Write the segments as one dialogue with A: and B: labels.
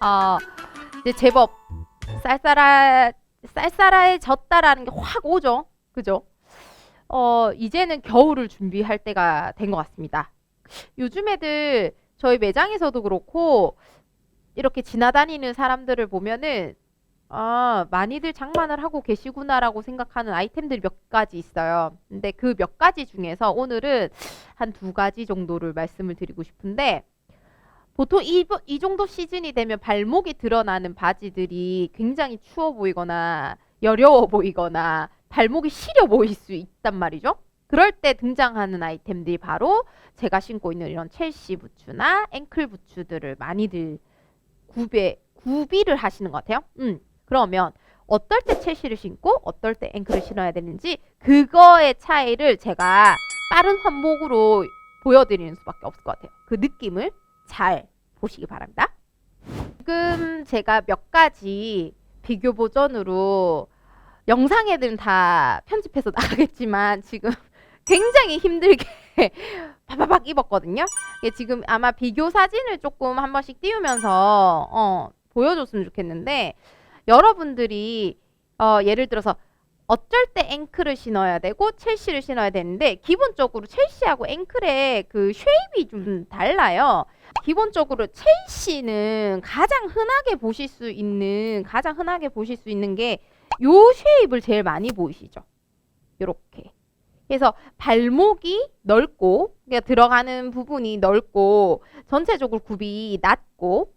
A: 어, 이제 제법 쌀쌀해졌다라는 게 확 오죠. 그죠? 이제는 겨울을 준비할 때가 된 것 같습니다. 요즘 애들 저희 매장에서도 그렇고 이렇게 지나다니는 사람들을 보면은 많이들 장만을 하고 계시구나라고 생각하는 아이템들이 몇 가지 있어요. 근데 그 몇 가지 중에서 오늘은 한 두 가지 정도를 말씀을 드리고 싶은데 보통 이 정도 시즌이 되면 발목이 드러나는 바지들이 굉장히 추워 보이거나 여려워 보이거나 발목이 시려 보일 수 있단 말이죠. 그럴 때 등장하는 아이템들이 바로 제가 신고 있는 이런 첼시 부츠나 앵클 부츠들을 많이들 구비를 하시는 것 같아요. 그러면 어떨 때 첼시를 신고 어떨 때 앵클을 신어야 되는지 그거의 차이를 제가 빠른 환목으로 보여드리는 수밖에 없을 것 같아요. 그 느낌을 잘 보시기 바랍니다. 지금 제가 몇 가지 비교 버전으로 영상에는 다 편집해서 나가겠지만 지금 굉장히 힘들게 바바박 입었거든요. 지금 아마 비교 사진을 조금 한 번씩 띄우면서 보여줬으면 좋겠는데 여러분들이 예를 들어서 어쩔 때 앵클을 신어야 되고 첼시를 신어야 되는데 기본적으로 첼시하고 앵클의 그 쉐입이 좀 달라요. 기본적으로 첼시는 가장 흔하게 보실 수 있는 게 요 쉐입을 제일 많이 보이시죠? 요렇게. 그래서 발목이 넓고 그러니까 들어가는 부분이 넓고 전체적으로 굽이 낮고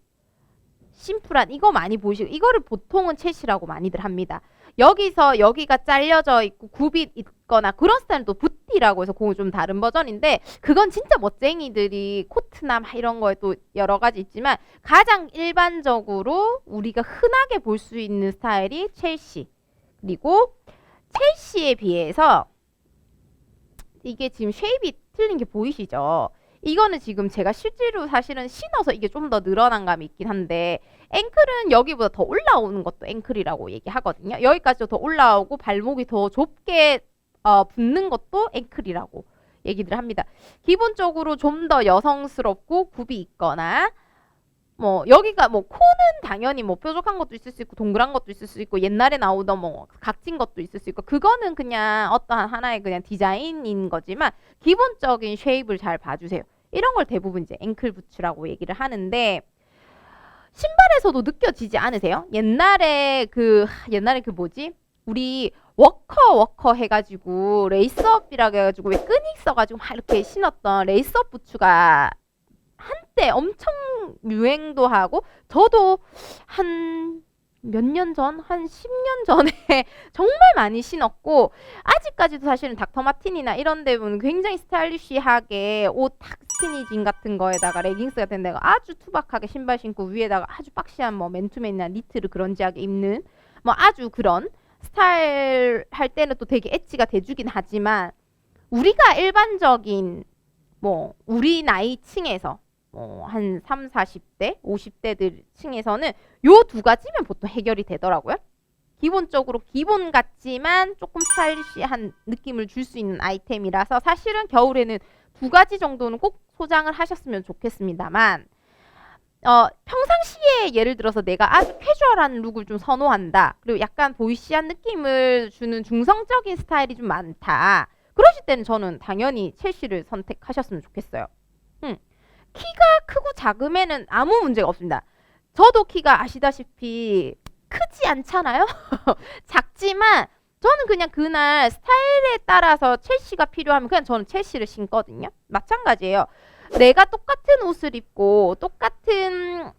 A: 심플한 이거 많이 보이시고 이거를 보통은 첼시라고 많이들 합니다. 여기서 여기가 잘려져 있고 굽이 있거나 그런 스타일은 또 붓띠라고 해서 그거 좀 다른 버전인데 그건 진짜 멋쟁이들이 코트나 이런 거에 또 여러 가지 있지만 가장 일반적으로 우리가 흔하게 볼 수 있는 스타일이 첼시. 그리고 첼시에 비해서 이게 지금 쉐입이 틀린 게 보이시죠? 이거는 지금 제가 실제로 사실은 신어서 이게 좀 더 늘어난 감이 있긴 한데 앵클은 여기보다 더 올라오는 것도 앵클이라고 얘기하거든요. 여기까지 더 올라오고 발목이 더 좁게 붙는 것도 앵클이라고 얘기를 합니다. 기본적으로 좀 더 여성스럽고 굽이 있거나 뭐 여기가 뭐 코는 당연히 뭐 뾰족한 것도 있을 수 있고 동그란 것도 있을 수 있고 옛날에 나오던 뭐 각진 것도 있을 수 있고 그거는 그냥 어떠한 하나의 그냥 디자인인 거지만 기본적인 쉐입을 잘 봐주세요. 이런 걸 대부분 이제 앵클 부츠라고 얘기를 하는데 신발에서도 느껴지지 않으세요? 옛날에 그 뭐지? 우리 워커 해가지고 레이스업이라고 해가지고 왜 끈이 있어가지고 막 이렇게 신었던 레이스업 부츠가 한때 엄청 유행도 하고 저도 한 몇 년 전, 한 10년 전에 정말 많이 신었고 아직까지도 사실은 닥터 마틴이나 이런 데 보면 굉장히 스타일리시하게 옷 탁 스키니진 같은 거에다가 레깅스 같은 데가 아주 투박하게 신발 신고 위에다가 아주 박시한 뭐 맨투맨이나 니트를 그런지하게 입는 뭐 아주 그런 스타일 할 때는 또 되게 엣지가 돼주긴 하지만 우리가 일반적인 뭐 우리 나이 층에서 한 3, 40대, 50대들 층에서는 요 두 가지면 보통 해결이 되더라고요. 기본적으로 기본 같지만 조금 스타일리시한 느낌을 줄 수 있는 아이템이라서 사실은 겨울에는 두 가지 정도는 꼭 소장을 하셨으면 좋겠습니다만 평상시에 예를 들어서 내가 아주 캐주얼한 룩을 좀 선호한다. 그리고 약간 보이시한 느낌을 주는 중성적인 스타일이 좀 많다. 그러실 때는 저는 당연히 첼시를 선택하셨으면 좋겠어요. 키가 크고 작음에는 아무 문제가 없습니다. 저도 키가 아시다시피 크지 않잖아요? 작지만 저는 그냥 그날 스타일에 따라서 첼시가 필요하면 그냥 저는 첼시를 신거든요. 마찬가지예요. 내가 똑같은 옷을 입고 똑같은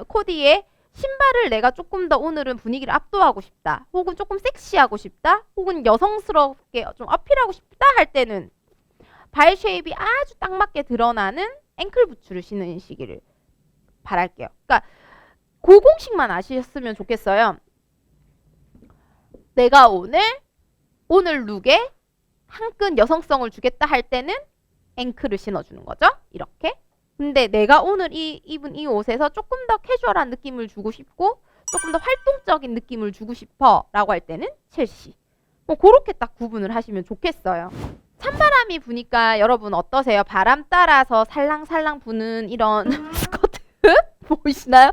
A: 코디에 신발을 내가 조금 더 오늘은 분위기를 압도하고 싶다. 혹은 조금 섹시하고 싶다. 혹은 여성스럽게 좀 어필하고 싶다 할 때는 발 쉐입이 아주 딱 맞게 드러나는 앵클 부츠를 신으시기를 바랄게요. 그러니까 고공식만 아셨으면 좋겠어요. 내가 오늘 룩에 한 끈 여성성을 주겠다 할 때는 앵클을 신어주는 거죠. 이렇게. 근데 내가 오늘 입은 이 옷에서 조금 더 캐주얼한 느낌을 주고 싶고 조금 더 활동적인 느낌을 주고 싶어 라고 할 때는 첼시. 뭐 그렇게 딱 구분을 하시면 좋겠어요. 찬바람이 부니까 여러분 어떠세요? 바람 따라서 살랑살랑 부는 이런 스커트 보이시나요?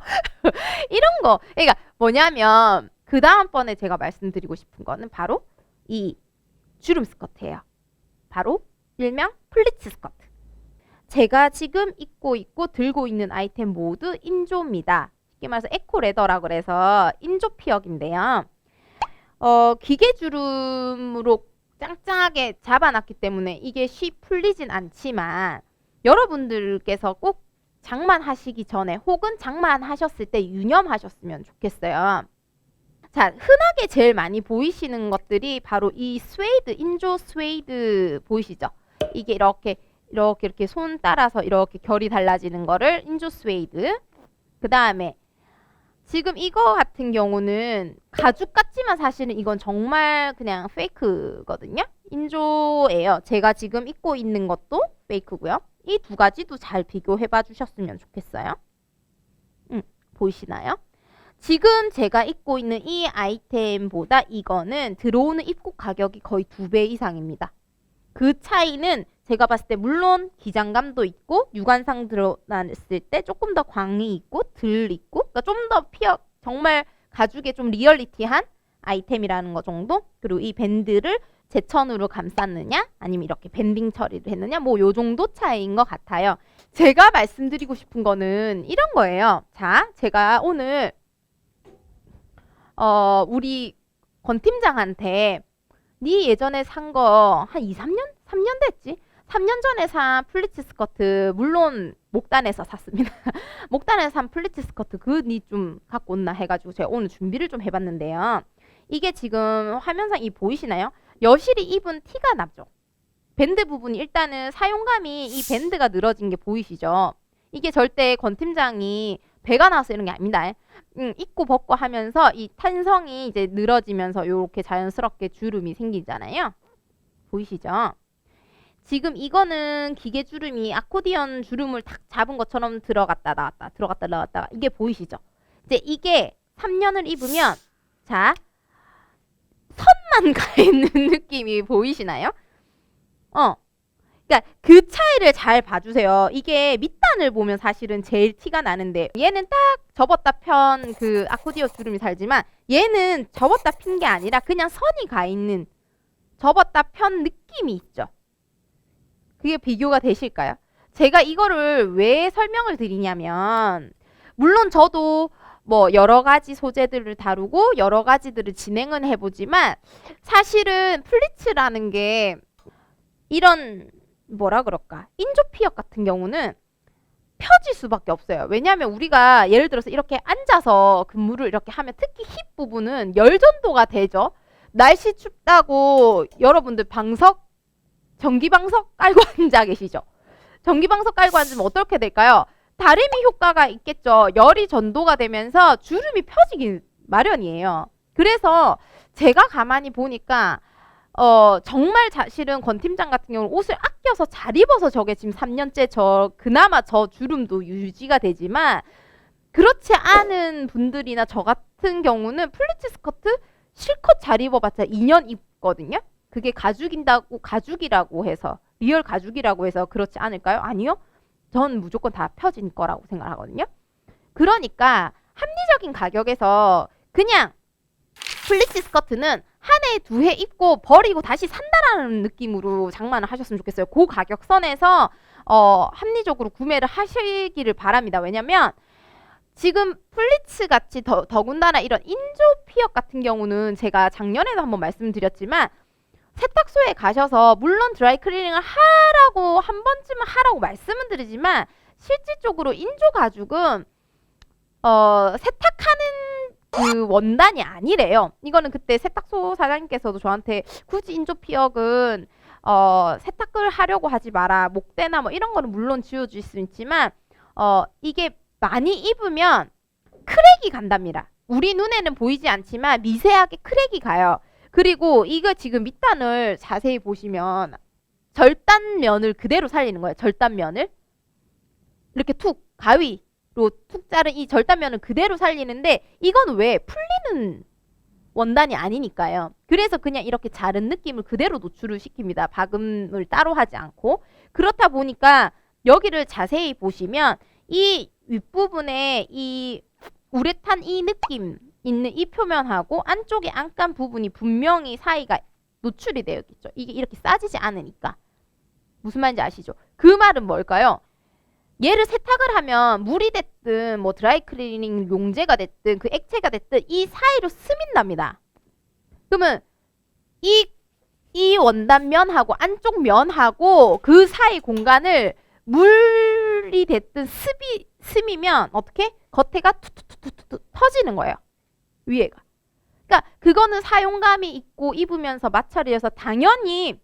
A: 이런 거. 그러니까 뭐냐면 그 다음번에 제가 말씀드리고 싶은 거는 바로 이 주름 스커트예요. 바로 일명 플리츠 스커트. 제가 지금 입고 있고 들고 있는 아이템 모두 인조입니다. 쉽게 말해서 에코레더라 그래서 인조 피혁인데요. 기계 주름으로 짱짱하게 잡아놨기 때문에 이게 쉽 풀리진 않지만 여러분들께서 꼭 장만하시기 전에 혹은 장만하셨을 때 유념하셨으면 좋겠어요. 자, 흔하게 제일 많이 보이시는 것들이 바로 이 스웨이드, 인조 스웨이드 보이시죠? 이게 이렇게 손 따라서 이렇게 결이 달라지는 거를 인조 스웨이드. 그 다음에 지금 이거 같은 경우는 가죽 같지만 사실은 이건 정말 그냥 페이크거든요. 인조예요. 제가 지금 입고 있는 것도 페이크고요. 이 두 가지도 잘 비교해 봐 주셨으면 좋겠어요. 보이시나요? 지금 제가 입고 있는 이 아이템보다 이거는 들어오는 입고 가격이 거의 2배 이상입니다. 그 차이는 제가 봤을 때 물론 기장감도 있고 유관상 드러났을 때 조금 더 광이 있고 덜 있고 그러니까 좀 더 정말 가죽에 좀 리얼리티한 아이템이라는 거 정도. 그리고 이 밴드를 제천으로 감쌌느냐 아니면 이렇게 밴딩 처리를 했느냐 뭐 요 정도 차이인 것 같아요. 제가 말씀드리고 싶은 거는 이런 거예요. 자, 제가 오늘 우리 권 팀장한테 네 예전에 산 거 한 2, 3년? 3년 됐지? 3년 전에 산 플리츠 스커트 물론 목단에서 샀습니다. 목단에서 산 플리츠 스커트 그 니 좀 갖고 온나 해가지고 제가 오늘 준비를 좀 해봤는데요. 이게 지금 화면상 이 보이시나요? 여실히 입은 티가 나죠. 밴드 부분이 일단은 사용감이 이 밴드가 늘어진 게 보이시죠? 이게 절대 권 팀장이 배가 나와서 이런 게 아닙니다. 입고 벗고 하면서 이 탄성이 이제 늘어지면서 이렇게 자연스럽게 주름이 생기잖아요. 보이시죠? 지금 이거는 기계 주름이 아코디언 주름을 탁 잡은 것처럼 들어갔다 나왔다 들어갔다 나왔다 이게 보이시죠? 이제 이게 3년을 입으면 자 선만 가 있는 느낌이 보이시나요? 그러니까 그 차이를 잘 봐주세요. 이게 밑단을 보면 사실은 제일 티가 나는데 얘는 딱 접었다 편 그 아코디언 주름이 살지만 얘는 접었다 핀 게 아니라 그냥 선이 가 있는 접었다 편 느낌이 있죠. 그게 비교가 되실까요? 제가 이거를 왜 설명을 드리냐면 물론 저도 뭐 여러 가지 소재들을 다루고 여러 가지들을 진행은 해보지만 사실은 플리츠라는 게 이런 뭐라 그럴까 인조피혁 같은 경우는 펴질 수밖에 없어요. 왜냐하면 우리가 예를 들어서 이렇게 앉아서 근무를 이렇게 하면 특히 힙 부분은 열전도가 되죠. 날씨 춥다고 여러분들 전기방석 깔고 앉아 계시죠? 전기방석 깔고 앉으면 어떻게 될까요? 다리미 효과가 있겠죠. 열이 전도가 되면서 주름이 펴지기 마련이에요. 그래서 제가 가만히 보니까 정말 사실은 권 팀장 같은 경우는 옷을 아껴서 잘 입어서 저게 지금 3년째 그나마 저 주름도 유지가 되지만 그렇지 않은 분들이나 저 같은 경우는 플리츠 스커트 실컷 잘 입어봤자 2년 입거든요. 그게 가죽이라고 해서 리얼 가죽이라고 해서 그렇지 않을까요? 아니요. 전 무조건 다 펴진 거라고 생각하거든요. 그러니까 합리적인 가격에서 그냥 플리츠 스커트는 한 해, 2해 입고 버리고 다시 산다라는 느낌으로 장만을 하셨으면 좋겠어요. 그 가격선에서 합리적으로 구매를 하시기를 바랍니다. 왜냐면 지금 플리츠 같이 더군다나 이런 인조 피혁 같은 경우는 제가 작년에도 한번 말씀드렸지만 세탁소에 가셔서 물론 드라이클리닝을 하라고 한 번쯤은 하라고 말씀은 드리지만 실질적으로 인조 가죽은 세탁하는 그 원단이 아니래요. 이거는 그때 세탁소 사장님께서도 저한테 굳이 인조 피혁은 세탁을 하려고 하지 마라. 목대나 뭐 이런 거는 물론 지워줄 수 있지만 이게 많이 입으면 크랙이 간답니다. 우리 눈에는 보이지 않지만 미세하게 크랙이 가요. 그리고 이거 지금 밑단을 자세히 보시면 절단면을 그대로 살리는 거예요. 절단면을 이렇게 툭 가위로 툭 자른 이 절단면을 그대로 살리는데 이건 왜 풀리는 원단이 아니니까요. 그래서 그냥 이렇게 자른 느낌을 그대로 노출을 시킵니다. 박음을 따로 하지 않고. 그렇다 보니까 여기를 자세히 보시면 이 윗부분에 이 우레탄 이 느낌 있는 이 표면하고 안쪽에 안감 부분이 분명히 사이가 노출이 되어 있죠. 이게 이렇게 싸지지 않으니까. 무슨 말인지 아시죠? 그 말은 뭘까요? 얘를 세탁을 하면 물이 됐든 뭐 드라이클리닝 용제가 됐든 그 액체가 됐든 이 사이로 스민답니다. 그러면 이 원단 면하고 안쪽 면하고 그 사이 공간을 물이 됐든 스미면 어떻게? 겉에가 툭툭툭툭 터지는 거예요. 위에가. 그러니까 그거는 사용감이 있고 입으면서 마찰이어서 당연히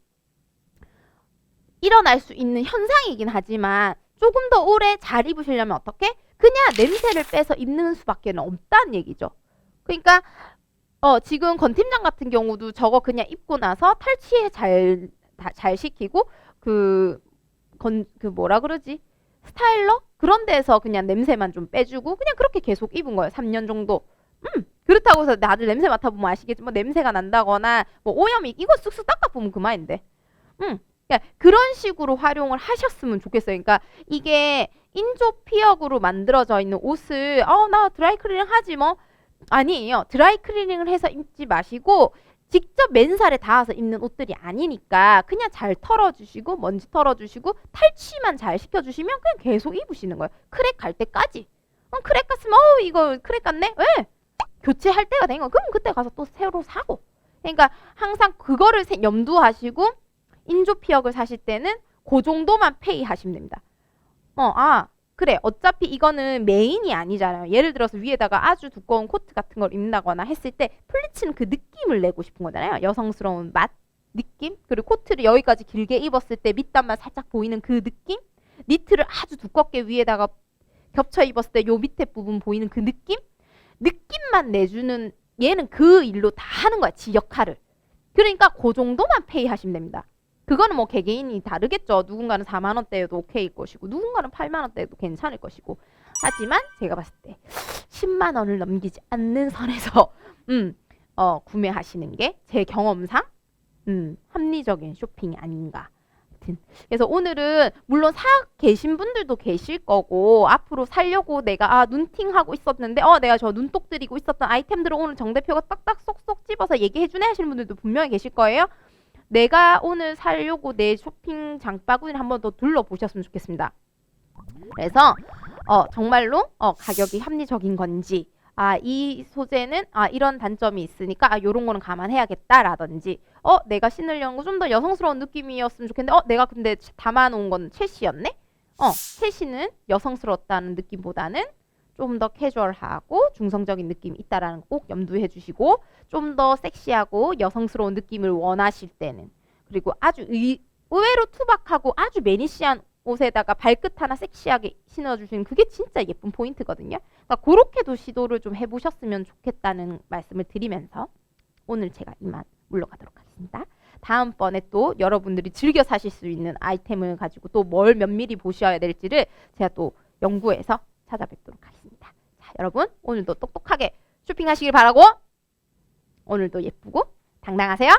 A: 일어날 수 있는 현상이긴 하지만 조금 더 오래 잘 입으시려면 어떻게? 그냥 냄새를 빼서 입는 수밖에 없다는 얘기죠. 그러니까 지금 건 팀장 같은 경우도 저거 그냥 입고 나서 탈취에 잘 시키고 그 뭐라 그러지? 스타일러? 그런 데서 그냥 냄새만 좀 빼주고 그냥 그렇게 계속 입은 거예요. 3년 정도. 그렇다고 해서 다들 냄새 맡아보면 아시겠지만 냄새가 난다거나 뭐 오염이 이거 쓱쓱 닦아보면 그만인데. 그러니까 그런 식으로 활용을 하셨으면 좋겠어요. 그러니까 이게 인조피혁으로 만들어져 있는 옷을 나 드라이클리닝 하지 뭐. 아니에요. 드라이클리닝을 해서 입지 마시고 직접 맨살에 닿아서 입는 옷들이 아니니까 그냥 잘 털어주시고 먼지 털어주시고 탈취만 잘 시켜주시면 그냥 계속 입으시는 거예요. 크랙 갈 때까지. 크랙 갔으면 이거 크랙 갔네? 왜? 교체할 때가 된 거. 그럼 그때 가서 또 새로 사고. 그러니까 항상 그거를 염두하시고 인조피혁을 사실 때는 그 정도만 페이하시면 됩니다. 그래. 어차피 이거는 메인이 아니잖아요. 예를 들어서 위에다가 아주 두꺼운 코트 같은 걸 입는다거나 했을 때 플리츠는 그 느낌을 내고 싶은 거잖아요. 여성스러운 맛, 느낌. 그리고 코트를 여기까지 길게 입었을 때 밑단만 살짝 보이는 그 느낌. 니트를 아주 두껍게 위에다가 겹쳐 입었을 때 요 밑에 부분 보이는 그 느낌. 느낌만 내주는 얘는 그 일로 다 하는 거야. 지 역할을. 그러니까 그 정도만 페이하시면 됩니다. 그거는 뭐 개개인이 다르겠죠. 누군가는 4만 원대여도 오케이일 것이고 누군가는 8만 원대여도 괜찮을 것이고. 하지만 제가 봤을 때 10만 원을 넘기지 않는 선에서 구매하시는 게 제 경험상 합리적인 쇼핑이 아닌가. 그래서 오늘은 물론 사 계신 분들도 계실 거고 앞으로 살려고 내가 눈팅하고 있었는데 내가 저 눈독 들이고 있었던 아이템들을 오늘 정 대표가 딱딱 쏙쏙 집어서 얘기해주네 하시는 분들도 분명히 계실 거예요. 내가 오늘 살려고 내 쇼핑 장바구니를 한번 더 둘러보셨으면 좋겠습니다. 그래서 정말로 가격이 합리적인 건지 이 소재는 이런 단점이 있으니까 요런 거는 감안해야겠다라든지 내가 신으려는 거 좀 더 여성스러운 느낌이었으면 좋겠는데 내가 근데 담아놓은 건 채시였네? 채시는 여성스러웠다는 느낌보다는 좀 더 캐주얼하고 중성적인 느낌이 있다라는 거 꼭 염두해 주시고 좀 더 섹시하고 여성스러운 느낌을 원하실 때는 그리고 아주 의외로 투박하고 아주 매니시한 옷에다가 발끝 하나 섹시하게 신어주시는 그게 진짜 예쁜 포인트거든요. 그러니까 그렇게도 시도를 좀 해보셨으면 좋겠다는 말씀을 드리면서 오늘 제가 이만 물러가도록 하겠습니다. 다음번에 또 여러분들이 즐겨 사실 수 있는 아이템을 가지고 또 뭘 면밀히 보셔야 될지를 제가 또 연구해서 찾아뵙도록 하겠습니다. 자, 여러분 오늘도 똑똑하게 쇼핑하시길 바라고 오늘도 예쁘고 당당하세요.